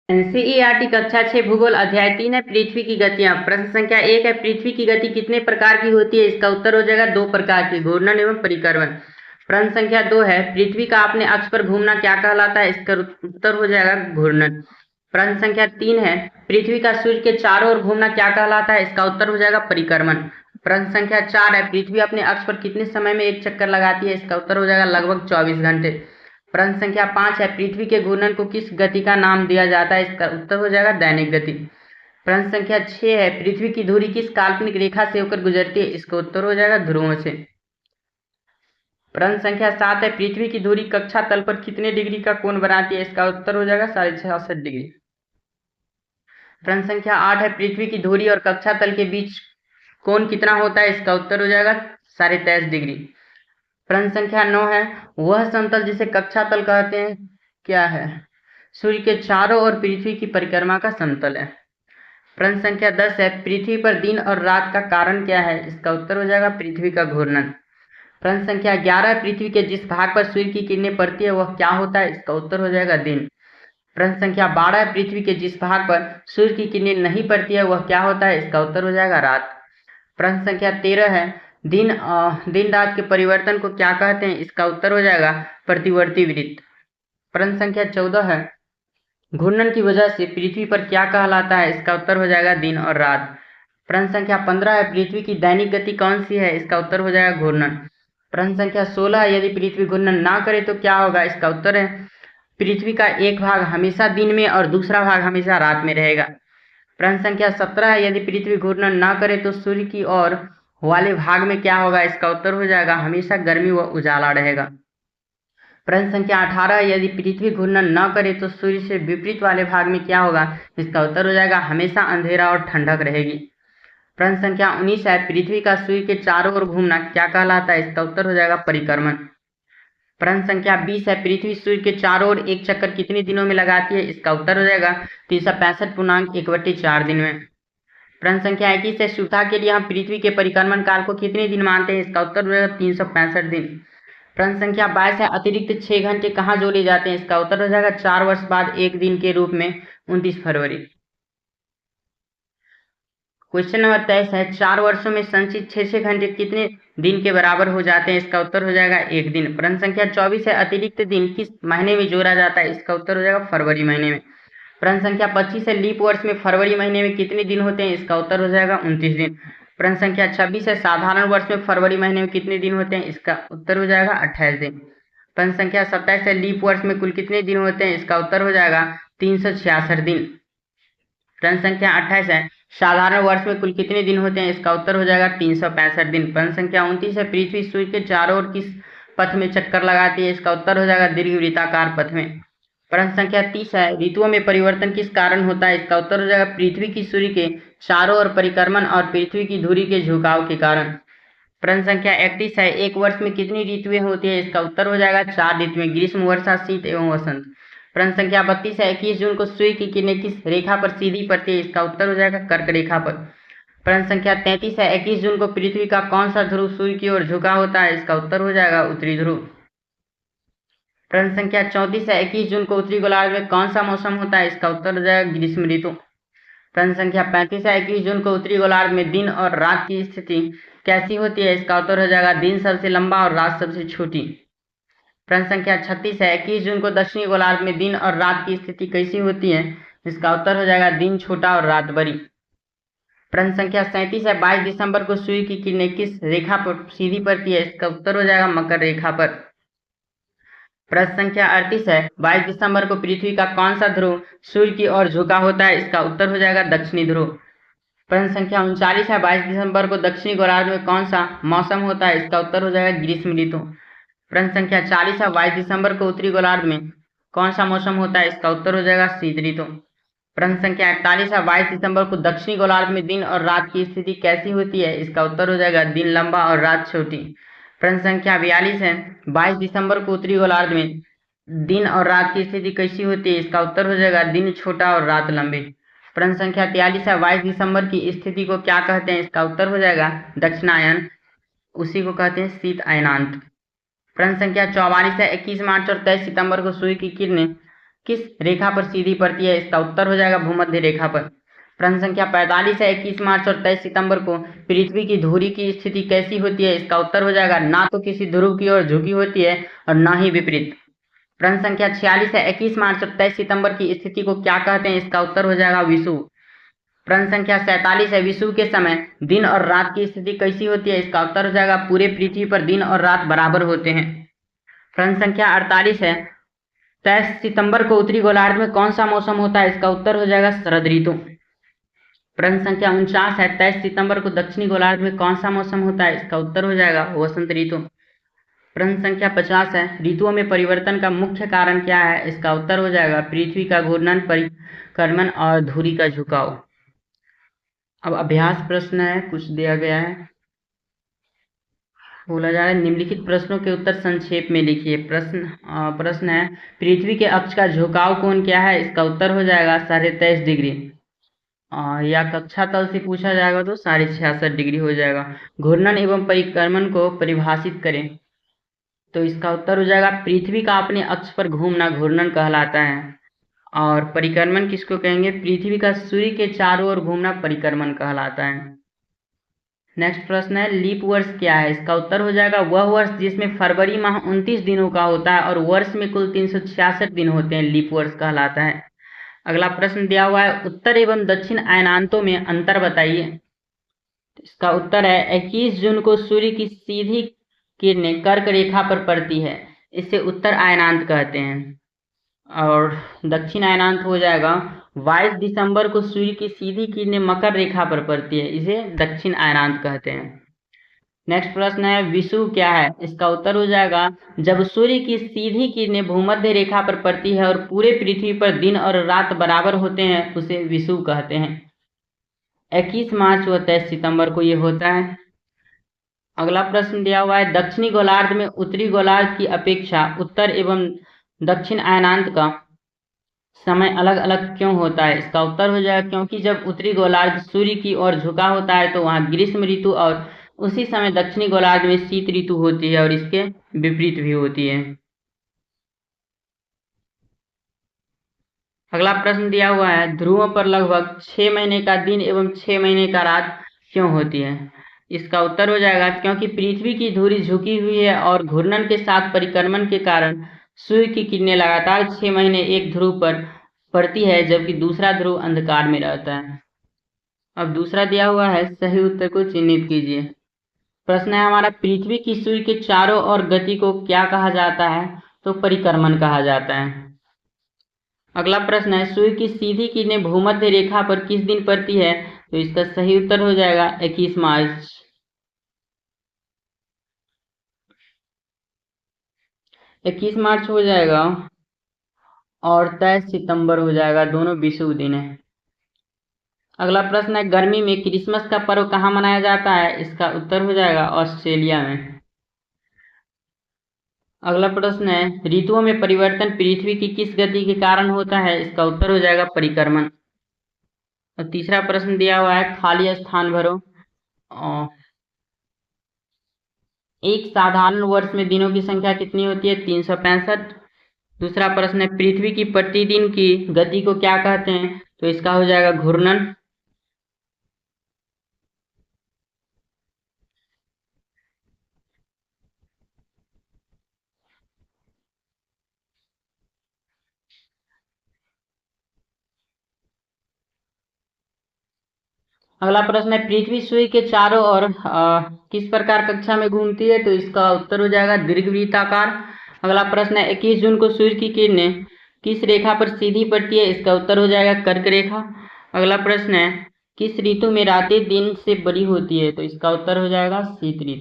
NCERT कक्षा 6 भूगोल अध्याय 3 है पृथ्वी की गतियां। प्रश्न संख्या 1 है पृथ्वी की गति कितने प्रकार की होती है? इसका उत्तर हो जाएगा 2 प्रकार की, घूर्णन एवं परिक्रमण। प्रश्न संख्या 2 है पृथ्वी का अपने अक्ष पर घूमना क्या कहलाता है? इसका उत्तर हो जाएगा घूर्णन। प्रश्न संख्या 3 है पृथ्वी का सूर्य के चारों ओर घूमना क्या कहलाता है? इसका उत्तर हो जाएगा परिक्रमण। प्रश्न संख्या 4 है पृथ्वी अपने अक्ष पर कितने समय में एक चक्कर लगाती है? इसका उत्तर हो जाएगा लगभग 24 घंटे। प्रश्न संख्या 5 है पृथ्वी के घूर्णन को किस गति का नाम दिया जाता है? इसका उत्तर हो जाएगा दैनिक गति। प्रश्न संख्या 6 है पृथ्वी की धुरी किस काल्पनिक रेखा से होकर गुजरती है? इसका उत्तर हो जाएगा ध्रुवों से। प्रश्न संख्या 7 है पृथ्वी की धुरी कक्षा तल पर कितने डिग्री का कोण बनाती है? इसका उत्तर हो जाएगा 66.5 डिग्री। प्रश्न संख्या 8 है पृथ्वी की धुरी और कक्षा तल के बीच कोण कितना होता है? इसका उत्तर हो जाएगा 23.5 डिग्री। प्रश्न संख्या 9 है वह समतल जिसे कक्षा तल कहते हैं क्या है? सूर्य के चारों ओर पृथ्वी की परिक्रमा का समतल है। प्रश्न संख्या 10 है पृथ्वी पर दिन और रात का कारण क्या है? इसका उत्तर हो जाएगा पृथ्वी का घूर्णन। प्रश्न संख्या 11 पृथ्वी के जिस भाग पर सूर्य की किरणें पड़ती है वह क्या होता है? इसका उत्तर हो जाएगा दिन। प्रश्न संख्या 12 पृथ्वी के जिस भाग पर सूर्य की किरणें नहीं पड़ती है वह क्या होता है? इसका उत्तर हो जाएगा रात। प्रश्न संख्या 13 है दिन रात के परिवर्तन को क्या कहते हैं? इसका उत्तर हो जाएगा प्रतिवर्ती वृत्त। प्रश्न संख्या 14 है घूर्णन की वजह से पृथ्वी पर क्या कहलाता है? इसका उत्तर हो जाएगा दिन और रात। प्रश्न संख्या 15 है पृथ्वी की दैनिक गति कौन सी है? इसका उत्तर हो जाएगा घूर्णन। प्रश्न संख्या 16 है यदि पृथ्वी घूर्णन ना करे तो क्या होगा? इसका उत्तर है पृथ्वी का एक भाग हमेशा दिन में और दूसरा भाग हमेशा रात में रहेगा। प्रश्न संख्या 17 है यदि पृथ्वी घूर्णन ना करे तो सूर्य की ओर वाले भाग में क्या होगा? इसका उत्तर हो जाएगा हमेशा गर्मी व उजाला रहेगा। प्रश्न संख्या 18 है यदि पृथ्वी घूर्णन न करे तो सूर्य से विपरीत वाले भाग में क्या होगा? इसका उत्तर हो जाएगा हमेशा अंधेरा और ठंडक रहेगी। प्रश्न संख्या 19 है पृथ्वी का सूर्य के चारों ओर घूमना क्या कहलाता है? इसका उत्तर हो जाएगा परिक्रमण। प्रश्न संख्या 20 है पृथ्वी सूर्य के चारों ओर एक चक्कर कितने दिनों में लगाती है? इसका उत्तर हो जाएगा 365.1/4 दिन में। प्रश्न संख्या 21 है सुविधा के लिए हम पृथ्वी के परिक्रमण काल को कितने दिन मानते हैं? इसका उत्तर हो जाएगा 365 दिन। प्रश्न संख्या 22 है अतिरिक्त 6 घंटे कहाँ जोड़े जाते हैं? इसका उत्तर हो जाएगा 4 वर्ष बाद एक दिन के रूप में 29 फरवरी। क्वेश्चन नंबर 23 है 4 वर्षों में संचित 6 घंटे कितने दिन के बराबर हो जाते हैं? इसका उत्तर हो जाएगा 1 दिन। प्रश्न संख्या 24 है अतिरिक्त दिन किस महीने में जोड़ा जाता है? इसका उत्तर हो जाएगा फरवरी महीने में। प्रश्न संख्या 25 है लीप वर्ष में फरवरी महीने में कितने दिन होते हैं? इसका उत्तर हो जाएगा 29 दिन। प्रश्न संख्या 26 है साधारण वर्ष में फरवरी महीने में कितने दिन होते हैं? इसका उत्तर हो जाएगा 28 दिन। प्रश्न संख्या 27 है लीप वर्ष में कुल कितने दिन होते हैं? इसका उत्तर हो जाएगा 366 दिन। प्रश्न संख्या 28 है साधारण वर्ष में कुल कितने दिन होते हैं? इसका उत्तर हो जाएगा 365 दिन। प्रश्न संख्या 29 है पृथ्वी सूर्य के चारों ओर किस पथ में चक्कर लगाती है? इसका उत्तर हो जाएगा दीर्घवृत्ताकार पथ में। प्रश्न संख्या 30 है ऋतुओं में परिवर्तन किस कारण होता है? इसका उत्तर हो जाएगा पृथ्वी की सूर्य के चारों ओर परिक्रमण और पृथ्वी की धुरी के झुकाव के कारण। प्रश्न संख्या 31 है एक वर्ष में कितनी ऋतुएं होती है? इसका उत्तर हो जाएगा 4 ऋतुएं ग्रीष्म वर्षा शीत एवं वसंत। प्रश्न संख्या 32 है 21 जून को सूर्य की किरणें किस रेखा पर सीधी पड़ती है? इसका उत्तर हो जाएगा कर्क रेखा पर। प्रश्न संख्या 33 है 21 जून को पृथ्वी का कौन सा ध्रुव सूर्य की ओर झुका होता है? इसका उत्तर हो जाएगा उत्तरी ध्रुव। प्रश्न संख्या 34 है 21 जून को उत्तरी गोलार्ध में कौन सा मौसम होता है? इसका उत्तर हो जाएगा ग्रीष्म ऋतु। प्रश्न संख्या 35 है 21 जून को उत्तरी गोलार्ध में दिन और रात की स्थिति कैसी होती है? इसका उत्तर हो जाएगा दिन सबसे लंबा और रात सबसे छोटी। प्रश्न संख्या 36 है 21 जून को दक्षिणी गोलार्ध में दिन और रात की स्थिति कैसी होती है? इसका उत्तर हो जाएगा दिन छोटा और रात बड़ी। प्रश्न संख्या 37 है 22 दिसंबर को सूर्य की किरणें किस रेखा पर सीधी पड़ती है? इसका उत्तर हो जाएगा मकर रेखा पर। प्रश्न संख्या 38 है 22 दिसंबर को पृथ्वी का कौन सा ध्रुव सूर्य की ओर झुका होता है? इसका उत्तर हो जाएगा दक्षिणी ध्रुव। प्रश्न संख्या 39 है 22 दिसंबर को दक्षिणी गोलार्ध में कौन सा मौसम होता है? इसका उत्तर हो जाएगा ग्रीष्म ऋतु। प्रश्न संख्या 40 है 22 दिसंबर को उत्तरी गोलार्ध में कौन सा मौसम होता है? इसका उत्तर हो जाएगा शीत ऋतु। प्रश्न संख्या 41 है 22 दिसंबर को दक्षिणी गोलार्ध में दिन और रात की स्थिति कैसी होती है? इसका उत्तर हो जाएगा दिन लंबा और रात छोटी। प्रश्न संख्या 42 है 22 दिसंबर को उत्तरी गोलार्ध में दिन और रात की स्थिति कैसी होती है? इसका उत्तर हो जाएगा दिन छोटा और रात लंबी। प्रश्न संख्या 43 है 22 दिसंबर की स्थिति को क्या कहते हैं? इसका उत्तर हो जाएगा दक्षिणायन, उसी को कहते हैं शीत अयनांत। प्रश्न संख्या 44 है 21 मार्च और 23 सितंबर को सूर्य की किरणें किस रेखा पर सीधी पड़ती है? इसका उत्तर हो जाएगा भूमध्य रेखा पर। प्रश्न संख्या 45 है, 21 मार्च और 23 सितंबर को पृथ्वी की धुरी की स्थिति कैसी होती है? इसका उत्तर हो जाएगा ना तो किसी ध्रुव की ओर झुकी होती है और ना ही विपरीत। प्रश्न संख्या 46 है, 21 मार्च और 23 सितंबर की स्थिति को क्या कहते हैं? इसका उत्तर हो जाएगा विषुव। प्रश्न संख्या 47 है, विषुव के समय दिन और रात की स्थिति कैसी होती है? इसका उत्तर हो जाएगा पूरे पृथ्वी पर दिन और रात बराबर होते हैं। प्रश्न संख्या 48 है, 23 सितंबर को उत्तरी गोलार्ध में कौन सा मौसम होता है? इसका उत्तर हो जाएगा शरद ऋतु। प्रश्न संख्या 49 है, 23 सितंबर को दक्षिणी गोलार्ध में कौन सा मौसम होता है? इसका उत्तर हो जाएगा वसंत ऋतु। प्रश्न संख्या 50 है, ऋतुओं में परिवर्तन का मुख्य कारण क्या है? इसका उत्तर हो जाएगा पृथ्वी का घूर्णन, परिक्रमण और धुरी का झुकाव। अब अभ्यास प्रश्न है, कुछ दिया गया है, बोला जा रहा है निम्नलिखित प्रश्नों के उत्तर संक्षेप में लिखिए। प्रश्न है, पृथ्वी के अक्ष का झुकाव कोण क्या है? इसका उत्तर हो जाएगा 23.5 डिग्री। या कक्षा तल से पूछा जाएगा तो 66.5 डिग्री हो जाएगा। घूर्णन एवं परिक्रमण को परिभाषित करें तो इसका उत्तर हो जाएगा पृथ्वी का अपने अक्ष पर घूमना घूर्णन कहलाता है। और परिक्रमण किसको कहेंगे? पृथ्वी का सूर्य के चारों ओर घूमना परिक्रमण कहलाता है। नेक्स्ट प्रश्न है, लीप वर्ष क्या है? इसका उत्तर हो जाएगा वह वर्ष जिसमें फरवरी माह 29 दिनों का होता है और वर्ष में कुल 366 दिन होते हैं, लीप वर्ष कहलाता है। अगला प्रश्न दिया हुआ है, उत्तर एवं दक्षिण अयनांतों में अंतर बताइए। इसका उत्तर है 21 जून को सूर्य की सीधी किरणें कर्क रेखा पर पड़ती है, इसे उत्तर अयनांत कहते हैं। और दक्षिण अयनांत हो जाएगा 22 दिसंबर को सूर्य की सीधी किरणें मकर रेखा पर पड़ती है, इसे दक्षिण अयनांत कहते हैं। नेक्स्ट प्रश्न है, विषुव क्या है? इसका उत्तर हो जाएगा जब सूर्य की सीधी किरणें भूमध्य रेखा पर पड़ती है और पूरे पृथ्वी पर दिन और रात बराबर होते हैं, उसे विषुव कहते हैं। 21 मार्च व 23 सितंबर को ये होता है। अगला प्रश्न दिया हुआ है, दक्षिणी गोलार्ध में उत्तरी गोलार्ध की अपेक्षा उत्तर एवं दक्षिण अयनांत का समय अलग अलग क्यों होता है? इसका उत्तर हो जाएगा क्योंकि जब उत्तरी गोलार्ध सूर्य की ओर झुका होता है तो वहां ग्रीष्म ऋतु और उसी समय दक्षिणी गोलार्ध में शीत ऋतु होती है और इसके विपरीत भी होती है। अगला प्रश्न दिया हुआ है, ध्रुवों पर लगभग 6 महीने का दिन एवं 6 महीने का रात क्यों होती है? इसका उत्तर हो जाएगा क्योंकि पृथ्वी की धुरी झुकी हुई है और घूर्णन के साथ परिक्रमण के कारण सूर्य की किरणें लगातार 6 महीने एक ध्रुव पर पड़ती है जबकि दूसरा ध्रुव अंधकार में रहता है। अब दूसरा दिया हुआ है, सही उत्तर को चिन्हित कीजिए। प्रश्न है हमारा, पृथ्वी की सूर्य के चारों ओर गति को क्या कहा जाता है? तो परिक्रमण कहा जाता है। अगला प्रश्न है, सूर्य की सीधी किरणें भूमध्य रेखा पर किस दिन पड़ती है? तो इसका सही उत्तर हो जाएगा 21 मार्च। 21 मार्च हो जाएगा और 23 सितंबर हो जाएगा, दोनों विषुव दिन है। अगला प्रश्न है, गर्मी में क्रिसमस का पर्व कहाँ मनाया जाता है? इसका उत्तर हो जाएगा ऑस्ट्रेलिया में। अगला प्रश्न है, ऋतुओं में परिवर्तन पृथ्वी की किस गति के कारण होता है? इसका उत्तर हो जाएगा परिक्रमण। और तीसरा प्रश्न दिया हुआ है, खाली स्थान भरो। एक साधारण वर्ष में दिनों की संख्या कितनी होती है? 365। दूसरा प्रश्न है, पृथ्वी की प्रतिदिन की गति को क्या कहते हैं? तो इसका हो जाएगा घूर्णन। अगला प्रश्न है, पृथ्वी सूर्य के चारों ओर किस प्रकार कक्षा में घूमती है? तो इसका उत्तर हो जाएगा दीर्घवृत्ताकार। अगला प्रश्न है, 21 जून को सूर्य की किरणें किस रेखा पर सीधी पड़ती है? इसका उत्तर हो जाएगा कर्क रेखा। अगला प्रश्न है, किस ऋतु में रातें दिन से बड़ी होती है? तो इसका उत्तर हो जाएगा शीत ऋतु।